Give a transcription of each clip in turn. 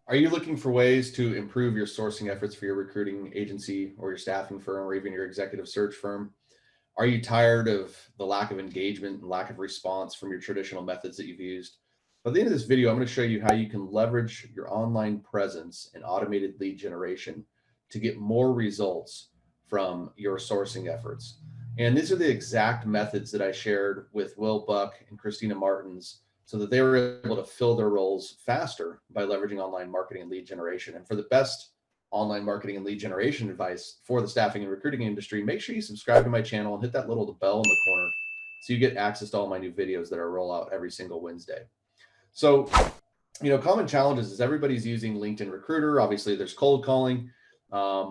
Are you looking for ways to improve your sourcing efforts for your recruiting agency or your staffing firm or even your executive search firm? Are you tired of the lack of engagement and lack of response from your traditional methods that you've used? By the end of this video, I'm going to show you how you can leverage your online presence and automated lead generation to get more results from your sourcing efforts. And these are the exact methods that I shared with Will Buck and Christina Martins so that they were able to fill their roles faster by leveraging online marketing and lead generation. And for the best online marketing and lead generation advice for the staffing and recruiting industry, make sure you subscribe to my channel and hit that little bell in the corner so you get access to all my new videos that I roll out every single Wednesday. So, common challenges is everybody's using LinkedIn Recruiter. Obviously, there's cold calling.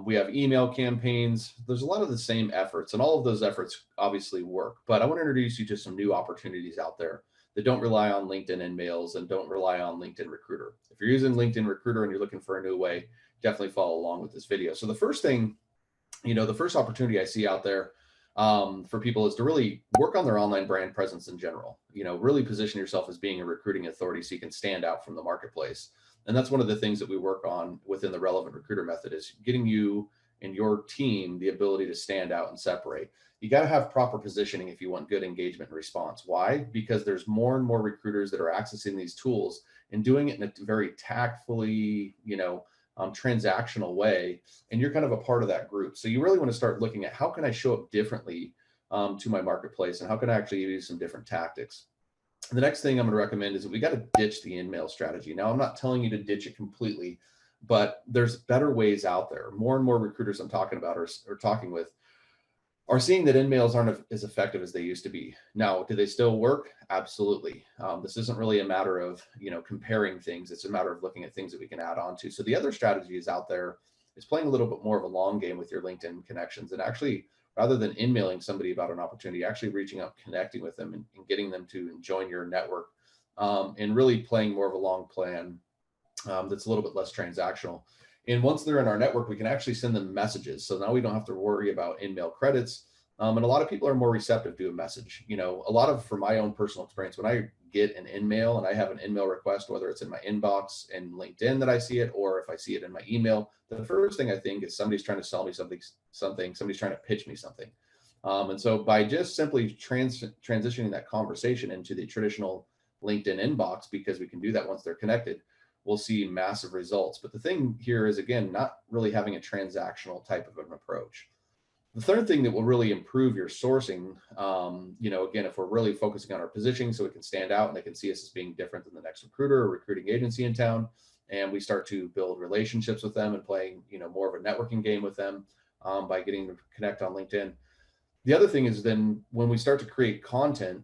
We have email campaigns. There's a lot of the same efforts, and all of those efforts obviously work. But I want to introduce you to some new opportunities out there that don't rely on LinkedIn InMails and don't rely on LinkedIn Recruiter. If you're using LinkedIn Recruiter and you're looking for a new way, definitely follow along with this video. So the first thing, the first opportunity I see out there for people is to really work on their online brand presence in general. Really position yourself as being a recruiting authority so you can stand out from the marketplace. And that's one of the things that we work on within the relevant recruiter method is getting you and your team the ability to stand out and separate. You got to have proper positioning if you want good engagement and response. Why? Because there's more and more recruiters that are accessing these tools and doing it in a very tactfully, transactional way, and you're kind of a part of that group. So you really want to start looking at how can I show up differently to my marketplace, and how can I actually use some different tactics. And the next thing I'm going to recommend is that we got to ditch the in-mail strategy. Now, I'm not telling you to ditch it completely, but there's better ways out there. More and more recruiters I'm talking about or talking with are seeing that in-mails aren't as effective as they used to be. Now, do they still work? Absolutely. This isn't really a matter of, comparing things. It's a matter of looking at things that we can add on to. So the other strategies out there is playing a little bit more of a long game with your LinkedIn connections, and actually, rather than in-mailing somebody about an opportunity, actually reaching out, connecting with them and getting them to join your network, and really playing more of a long plan that's a little bit less transactional. And once they're in our network, we can actually send them messages. So now we don't have to worry about in-mail credits. And a lot of people are more receptive to a message. From my own personal experience, when I get an in-mail and I have an in-mail request, whether it's in my inbox in LinkedIn that I see it, or if I see it in my email, the first thing I think is somebody's trying to sell me something, somebody's trying to pitch me something. And so by just simply transitioning that conversation into the traditional LinkedIn inbox, because we can do that once they're connected, we'll see massive results. But the thing here is, again, not really having a transactional type of an approach. The third thing that will really improve your sourcing, again, if we're really focusing on our positioning so we can stand out and they can see us as being different than the next recruiter or recruiting agency in town, and we start to build relationships with them and playing, more of a networking game with them by getting them to connect on LinkedIn. The other thing is then when we start to create content,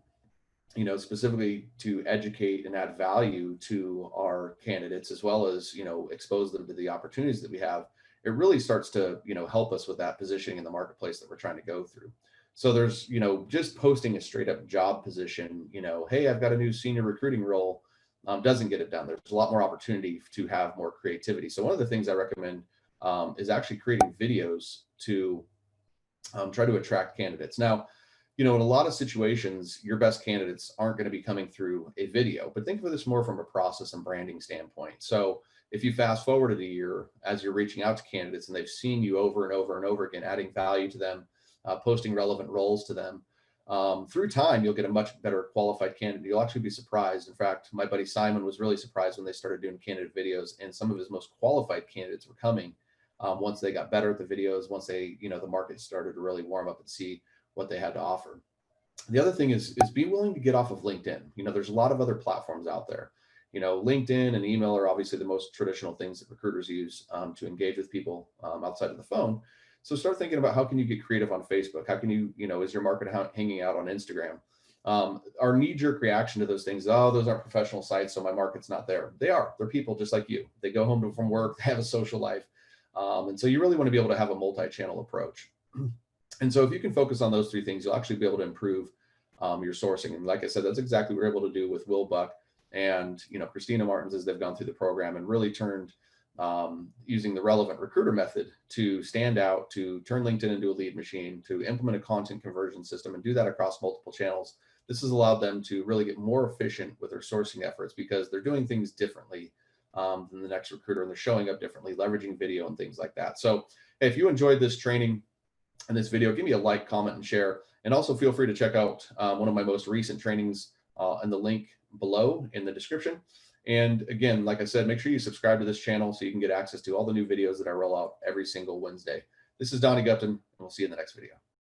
specifically to educate and add value to our candidates, as well as, expose them to the opportunities that we have, it really starts to, help us with that positioning in the marketplace that we're trying to go through. So there's, just posting a straight up job position, hey, I've got a new senior recruiting role, doesn't get it done. There's a lot more opportunity to have more creativity. So one of the things I recommend is actually creating videos to try to attract candidates. Now, in a lot of situations, your best candidates aren't going to be coming through a video, but think of this more from a process and branding standpoint. So if you fast forward a year as you're reaching out to candidates and they've seen you over and over and over again, adding value to them, posting relevant roles to them, through time, you'll get a much better qualified candidate. You'll actually be surprised. In fact, my buddy Simon was really surprised when they started doing candidate videos, and some of his most qualified candidates were coming once they got better at the videos, once they, the market started to really warm up and see what they had to offer. The other thing is be willing to get off of LinkedIn. There's a lot of other platforms out there. LinkedIn and email are obviously the most traditional things that recruiters use to engage with people outside of the phone. So start thinking about how can you get creative on Facebook? How can you, is your market hanging out on Instagram? Our knee-jerk reaction to those things, oh, those aren't professional sites, so my market's not there. They are. They're people just like you. They go home from work, they have a social life. And so you really want to be able to have a multi-channel approach. And so if you can focus on those three things, you'll actually be able to improve your sourcing. And like I said, that's exactly what we're able to do with Will Buck and, Christina Martins as they've gone through the program and really turned using the relevant recruiter method to stand out, to turn LinkedIn into a lead machine, to implement a content conversion system and do that across multiple channels. This has allowed them to really get more efficient with their sourcing efforts because they're doing things differently than the next recruiter, and they're showing up differently, leveraging video and things like that. So if you enjoyed this training and this video, give me a like, comment, and share. And also feel free to check out one of my most recent trainings in the link below in the description. And again, like I said, make sure you subscribe to this channel so you can get access to all the new videos that I roll out every single Wednesday. This is Donnie Gupton, and we'll see you in the next video.